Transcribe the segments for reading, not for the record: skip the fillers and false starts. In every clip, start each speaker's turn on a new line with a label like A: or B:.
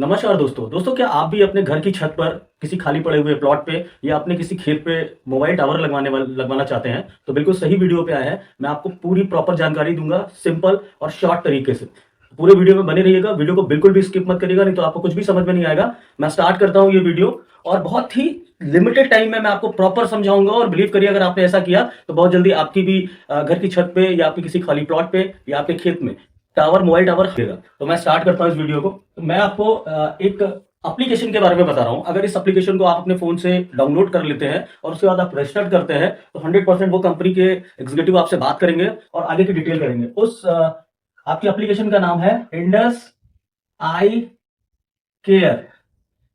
A: नमस्कार दोस्तों क्या आप भी अपने घर की छत पर किसी खाली पड़े हुए प्लॉट पे या अपने किसी खेत पे मोबाइल टावर लगवाना चाहते हैं तो बिल्कुल सही वीडियो पे आए हैं। मैं आपको पूरी प्रॉपर जानकारी दूंगा सिंपल और शॉर्ट तरीके से। पूरे वीडियो में बने रहिएगा, वीडियो को बिल्कुल भी स्किप मत करिएगा, नहीं तो आपको कुछ भी समझ में नहीं आएगा। मैं स्टार्ट करता हूँ ये वीडियो और बहुत ही लिमिटेड टाइम में मैं आपको प्रॉपर समझाऊंगा और बिलीव करिए अगर आपने ऐसा किया तो बहुत जल्दी आपकी भी घर की छत पे या आपकी किसी खाली प्लॉट पे या आपके खेत में मोबाइल टावर देगा। तो मैं स्टार्ट करता हूँ इस वीडियो को। तो मैं आपको एक एप्लीकेशन के बारे में बता रहा हूँ। अगर इस एप्लीकेशन को आप अपने फोन से डाउनलोड कर लेते हैं और उसके बाद आप रजिस्टर करते हैं तो 100% वो कंपनी के एग्जीक्यूटिव आपसे बात करेंगे और आगे की डिटेल करेंगे। उस आपकी एप्लीकेशन का नाम है इंडस आई केयर।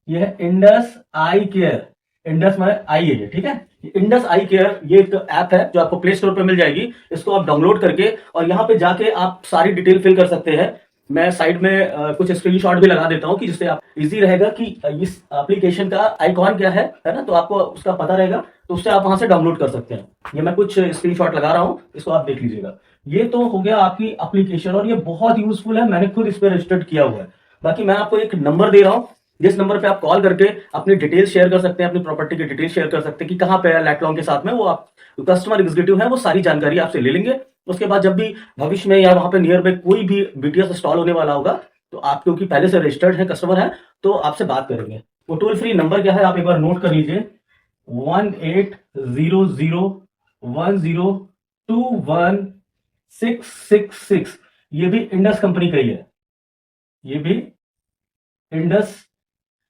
A: ये है इंडस आई केयर। इंडस में आई है ये, ठीक है। इंडस आई केयर ये एक ऐप है जो आपको प्ले स्टोर पे मिल जाएगी। इसको आप डाउनलोड करके और यहाँ पे जाके आप सारी डिटेल फिल कर सकते हैं। मैं साइड में कुछ स्क्रीनशॉट भी लगा देता हूँ कि जिससे आप इजी रहेगा कि इस एप्लीकेशन का आइकॉन क्या है ना, तो आपको उसका पता रहेगा, तो उससे आप वहां से डाउनलोड कर सकते हैं। ये मैं कुछ स्क्रीनशॉट लगा रहा हूँ, इसको आप देख लीजिएगा। ये तो हो गया आपकी एप्लीकेशन और ये बहुत यूजफुल है, मैंने खुद इस पर रजिस्टर्ड किया हुआ है। बाकी मैं आपको एक नंबर दे रहा हूँ, जिस नंबर पे आप कॉल करके अपनी डिटेल शेयर कर सकते हैं, अपनी प्रॉपर्टी की डिटेल शेयर कर सकते हैं कि कहाँ पे है लैटलॉन्ग के साथ में। वो आप कस्टमर एग्जीक्यूटिव है, वो सारी जानकारी आपसे ले लेंगे। उसके बाद जब भी भविष्य में या वहां पे नियर में कोई भी बीटीएस इंस्टॉल होने वाला होगा तो आप क्योंकि पहले से रजिस्टर्ड है कस्टमर है तो आपसे बात करेंगे। वो टोल फ्री नंबर क्या है आप एक बार नोट कर लीजिए, 1800102166। ये भी इंडस कंपनी का ही है, ये भी इंडस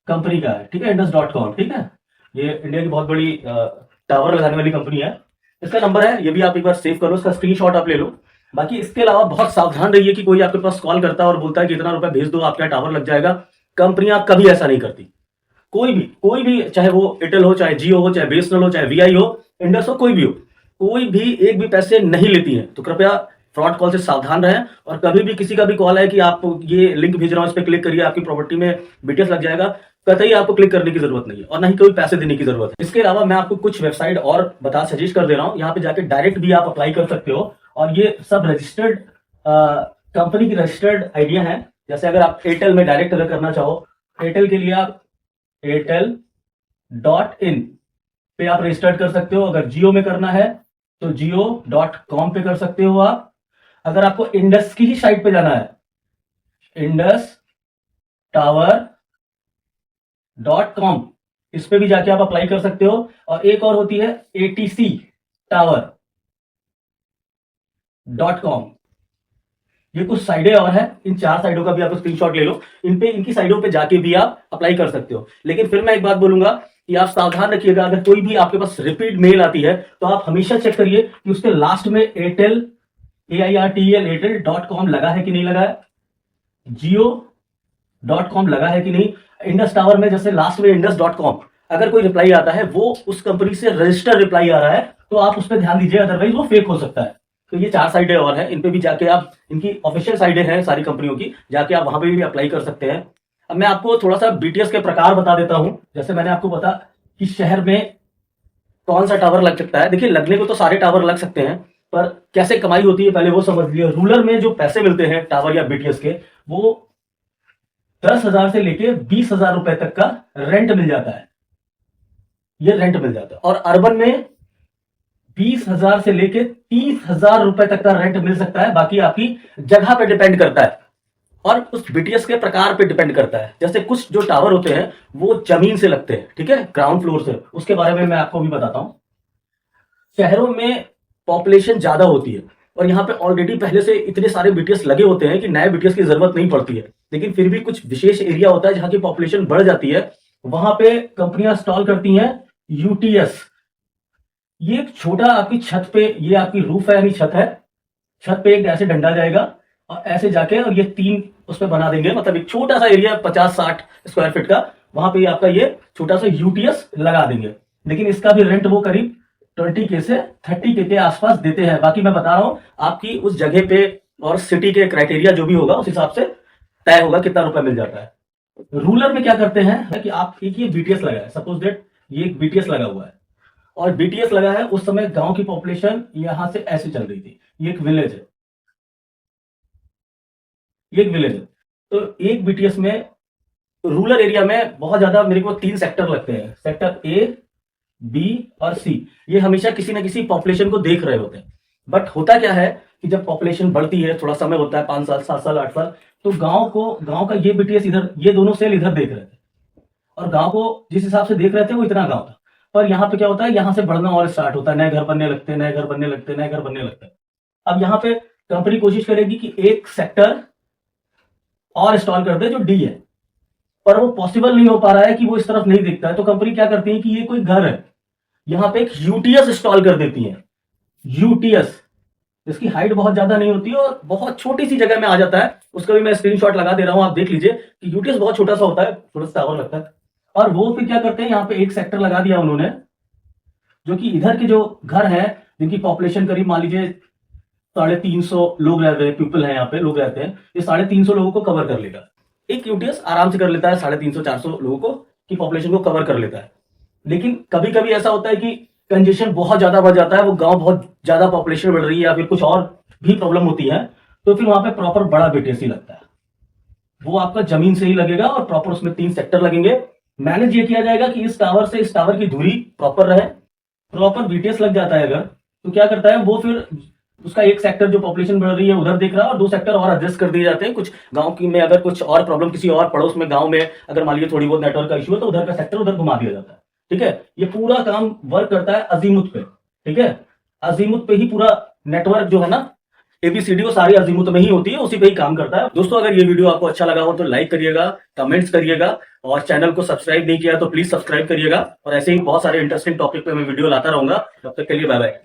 A: कंपनी का है, ठीक है। इंडस.com, ठीक है। ये इंडिया की बहुत बड़ी टावर लगाने वाली कंपनी है। इसका नंबर है, ये भी आप एक बार सेव करो, इसका स्क्रीनशॉट आप ले लो। बाकी इसके अलावा बहुत सावधान रहिए कि कोई आपके पास कॉल करता है और बोलता है कि इतना रुपया भेज दो आपका टावर लग जाएगा। कंपनियां कभी ऐसा नहीं करती। कोई भी चाहे वो एयरटेल हो, चाहे जियो हो, चाहे बीएसएनएल हो, चाहे वीआई हो, इंडस हो, कोई भी हो, कोई भी एक भी पैसे नहीं लेती है। तो कृपया फ्रॉड कॉल से सावधान रहें और कभी भी किसी का भी कॉल है कि आप ये लिंक भेज रहा हूं, इस पर क्लिक करिए, आपकी प्रॉपर्टी में बीटीएस लग जाएगा, कतई आपको क्लिक करने की जरूरत नहीं है और ना ही कोई पैसे देने की जरूरत है। इसके अलावा मैं आपको कुछ वेबसाइट और सजेस्ट कर दे रहा हूं, यहाँ पे जाके डायरेक्ट भी आप अप्लाई कर सकते हो और ये सब रजिस्टर्ड कंपनी की रजिस्टर्ड आइडिया है। जैसे अगर आप एयरटेल में डायरेक्ट अगर करना चाहो, एयरटेल के लिए आप airtel.in पे आप रजिस्टर्ड कर सकते हो। अगर जियो में करना है तो jio.com पे कर सकते हो आप। अगर आपको इंडस की ही साइट पे जाना है, indus.tower.com, इस पे भी जाके आप अप्लाई कर सकते हो। और एक और होती है atctower.com। ये कुछ साइडें और हैं, इन 4 साइडों का भी आप स्क्रीनशॉट ले लो। इनकी साइडों पे जाके भी आप अप्लाई कर सकते हो। लेकिन फिर मैं एक बात बोलूंगा कि आप सावधान रखिएगा, अगर कोई भी आपके पास रिपीट मेल आती है तो आप हमेशा चेक करिए कि उसके लास्ट में एयरटेल airtel.com लगा है कि नहीं लगा है, जियो.com लगा है कि नहीं। इंडस टावर में जैसे लास्ट में इंडस.com, अगर कोई रिप्लाई आता है वो उस कंपनी से रजिस्टर्ड रिप्लाई आ रहा है तो आप उस पर ध्यान दीजिए, अदरवाइज वो फेक हो सकता है। तो ये 4 साइडें और हैं, इन पे भी जाके आप, इनकी ऑफिशियल साइडें हैं सारी कंपनियों की, जाके आप वहां पे भी अप्लाई कर सकते हैं। अब मैं आपको थोड़ा सा बीटीएस के प्रकार बता देता हूं। जैसे मैंने आपको बता कि शहर में कौन सा टावर लग सकता है। देखिए, लगने को तो सारे टावर लग सकते हैं, पर कैसे कमाई होती है पहले वो समझ लिया। रूरल में जो पैसे मिलते हैं टावर या बीटीएस के, वो 10,000 से लेके 20,000 रुपए तक का रेंट मिल जाता है। ये रेंट मिल जाता है। और अर्बन में 20,000 से लेके 30,000 रुपए तक का रेंट मिल सकता है। बाकी आपकी जगह पे डिपेंड करता है और उस बीटीएस के प्रकार पे डिपेंड करता है। जैसे कुछ जो टावर होते हैं वो जमीन से लगते हैं, ठीक है, ग्राउंड फ्लोर से। उसके बारे में मैं आपको भी बताता हूं। शहरों में पॉपुलेशन ज्यादा होती है और यहाँ पे ऑलरेडी पहले से इतने सारे बीटीएस लगे होते हैं कि नए बीटीएस की जरूरत नहीं पड़ती है। लेकिन फिर भी कुछ विशेष एरिया होता है जहां की पॉपुलेशन बढ़ जाती है, वहां पे कंपनियां इंस्टॉल करती हैं यूटीएस। ये एक छोटा आपकी छत पे, ये आपकी रूफ है यानी छत है, छत पे एक ऐसे डंडा जाएगा और ऐसे जाके और ये 3 उस पर बना देंगे, मतलब एक छोटा सा एरिया 50-60 स्क्वायर फीट का, वहां पे आपका ये छोटा सा यूटीएस लगा देंगे। लेकिन इसका भी रेंट वो करीब 20K से 30K के आसपास देते हैं। बाकी मैं बता रहा हूं आपकी उस जगह पे और सिटी के क्राइटेरिया जो भी होगा उस हिसाब से तय होगा कितना रुपया मिल जाता है। रूरल में क्या करते हैं कि आप एक ये बीटीएस लगा है, सपोज दैट ये एक बीटीएस लगा हुआ है और बीटीएस लगा है, उस समय गांव की पॉपुलेशन यहां से ऐसे चल रही थी। ये एक विलेज है, ये एक विलेज है। तो एक बीटीएस में रूरल एरिया में बहुत ज्यादा मेरे को 3 सेक्टर लगते हैं, सेक्टर ए, बी और सी। ये हमेशा किसी ना किसी पॉपुलेशन को देख रहे होते हैं। बट होता क्या है कि जब पॉपुलेशन बढ़ती है, थोड़ा समय होता है 5 साल 7 साल 8 साल, तो गांव का ये बीटीएस इधर, ये दोनों सेल इधर देख रहे थे और गांव को जिस हिसाब से देख रहे थे वो इतना गांव था। पर यहाँ पे क्या होता है, यहाँ से बढ़ना और स्टार्ट होता है, नए घर बनने लगते हैं, नए घर बनने लगते हैं, नए घर बनने लगते हैं। अब यहाँ पे कंपनी कोशिश करेगी कि एक सेक्टर और इंस्टॉल कर दे जो डी है, पर वो पॉसिबल नहीं हो पा रहा है कि वो इस तरफ नहीं दिखता है। तो कंपनी क्या करती है कि ये कोई घर है, यहां पे एक यूटीएस इंस्टॉल कर देती है। यूटीएस, इसकी हाइट बहुत ज्यादा नहीं होती है और बहुत छोटी सी जगह में आ जाता है। उसका भी मैं स्क्रीनशॉट लगा दे रहा हूं, आप देख लीजिए कि यूटीएस बहुत छोटा सा होता है, छोटा सा टावर लगता है। और वो फिर क्या करते हैं, यहाँ पे एक सेक्टर लगा दिया उन्होंने, जो कि इधर के जो घर हैं जिनकी पॉपुलेशन करीब मान लीजिए 350 लोग रहते हैं, पीपल है यहाँ पे, लोग रहते हैं, ये 350 लोगों को कवर कर लेगा। एक यूटीएस आराम से कर लेता है, 350-400 लोगों को की पॉपुलेशन को कवर कर लेता है। लेकिन कभी कभी ऐसा होता है कि कंजेशन बहुत ज्यादा बढ़ जाता है, वो गांव बहुत ज्यादा पॉपुलेशन बढ़ रही है या फिर कुछ और भी प्रॉब्लम होती है, तो फिर वहां पे प्रॉपर बड़ा बीटीएस ही लगता है। वो आपका जमीन से ही लगेगा और प्रॉपर उसमें 3 सेक्टर लगेंगे। मैनेज ये किया जाएगा कि इस टावर से इस टावर की दूरी प्रॉपर रहे। प्रॉपर बीटीएस लग जाता है अगर, तो क्या करता है वो, फिर उसका एक सेक्टर जो पॉपुलेशन बढ़ रही है उधर देख रहा है और 2 सेक्टर और एडजस्ट कर दिए जाते हैं। कुछ गांव की में अगर कुछ और प्रॉब्लम किसी और पड़ोस में गांव में अगर मान लीजिए थोड़ी बहुत नेटवर्क का इशू है, तो उधर का सेक्टर उधर घुमा दिया जाता है। ठीक है, ये पूरा काम वर्क करता है अजीमुथ पे। ठीक है, अजीमुथ पे ही पूरा नेटवर्क जो है ना, एबीसीडी वो सारी अजीमुथ में ही होती है, उसी पे ही काम करता है। दोस्तों अगर ये वीडियो आपको अच्छा लगा हो तो लाइक करिएगा, कमेंट्स करिएगा और चैनल को सब्सक्राइब नहीं किया तो प्लीज सब्सक्राइब करिएगा। और ऐसे ही बहुत सारे इंटरेस्टिंग टॉपिक पे मैं वीडियो लाता रहूंगा। तब तक के लिए बाय बाय।